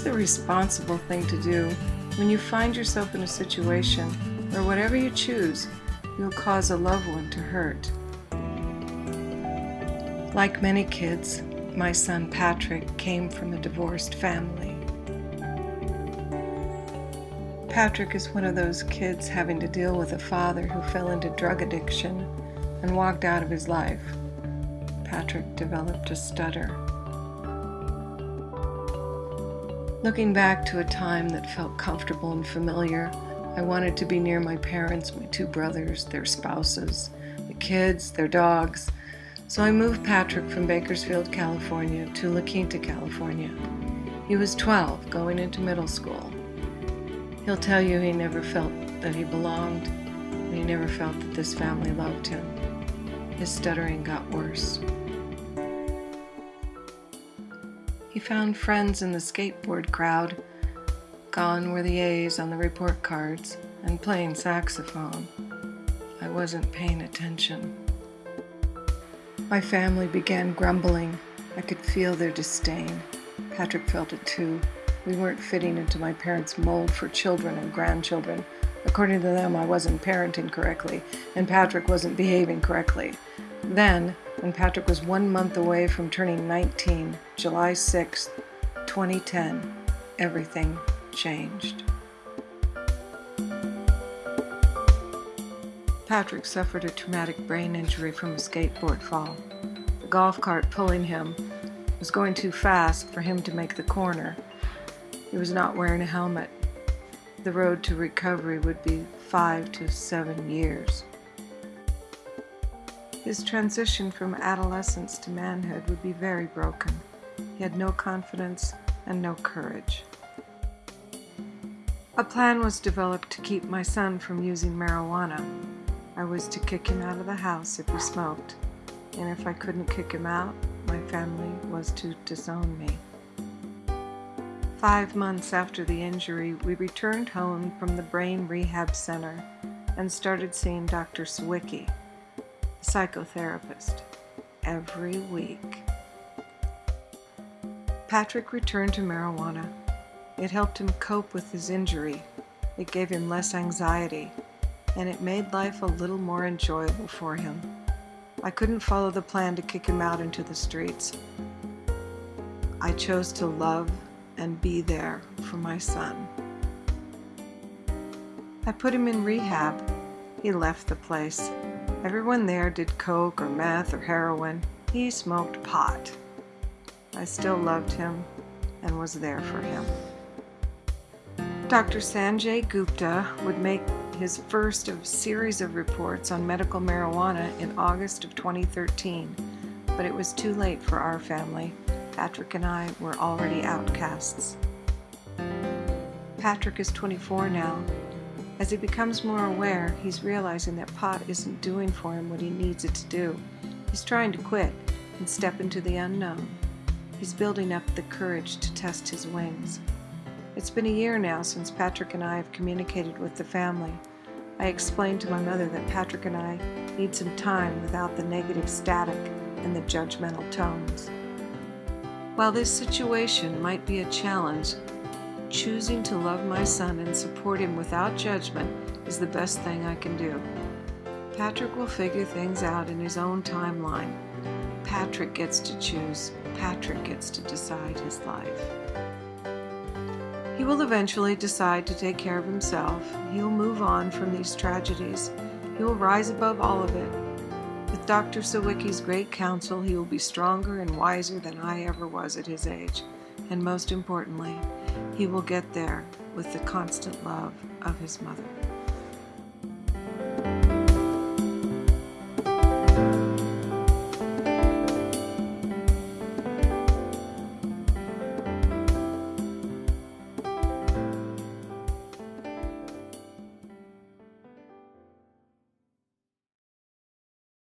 Here's the responsible thing to do when you find yourself in a situation where whatever you choose, you'll cause a loved one to hurt. Like many kids, my son Patrick came from a divorced family. Patrick is one of those kids having to deal with a father who fell into drug addiction and walked out of his life. Patrick developed a stutter. Looking back to a time that felt comfortable and familiar, I wanted to be near my parents, my two brothers, their spouses, the kids, their dogs. So I moved Patrick from Bakersfield, California to La Quinta, California. He was 12, going into middle school. He'll tell you he never felt that he belonged, and he never felt that this family loved him. His stuttering got worse. He found friends in the skateboard crowd. Gone were the A's on the report cards, and playing saxophone. I wasn't paying attention. My family began grumbling. I could feel their disdain. Patrick felt it too. We weren't fitting into my parents' mold for children and grandchildren. According to them, I wasn't parenting correctly, and Patrick wasn't behaving correctly. Then, when Patrick was 1 month away from turning 19, July 6, 2010, everything changed. Patrick suffered a traumatic brain injury from a skateboard fall. The golf cart pulling him was going too fast for him to make the corner. He was not wearing a helmet. The road to recovery would be 5 to 7 years. His transition from adolescence to manhood would be very broken. He had no confidence and no courage. A plan was developed to keep my son from using marijuana. I was to kick him out of the house if he smoked, and if I couldn't kick him out, my family was to disown me. 5 months after the injury, we returned home from the Brain Rehab Center and started seeing Dr. Sawicki, the psychotherapist, every week. Patrick returned to marijuana. It helped him cope with his injury. It gave him less anxiety, and it made life a little more enjoyable for him. I couldn't follow the plan to kick him out into the streets. I chose to love and be there for my son. I put him in rehab. He left the place. Everyone there did coke or meth or heroin. He smoked pot. I still loved him and was there for him. Dr. Sanjay Gupta would make his first of a series of reports on medical marijuana in August of 2013, but it was too late for our family. Patrick and I were already outcasts. Patrick is 24 now. As he becomes more aware, he's realizing that pot isn't doing for him what he needs it to do. He's trying to quit and step into the unknown. He's building up the courage to test his wings. It's been a year now since Patrick and I have communicated with the family. I explained to my mother that Patrick and I need some time without the negative static and the judgmental tones. While this situation might be a challenge, choosing to love my son and support him without judgment is the best thing I can do. Patrick will figure things out in his own timeline. Patrick gets to choose. Patrick gets to decide his life. He will eventually decide to take care of himself. He will move on from these tragedies. He will rise above all of it. With Dr. Sawicki's great counsel, he will be stronger and wiser than I ever was at his age. And most importantly, he will get there with the constant love of his mother.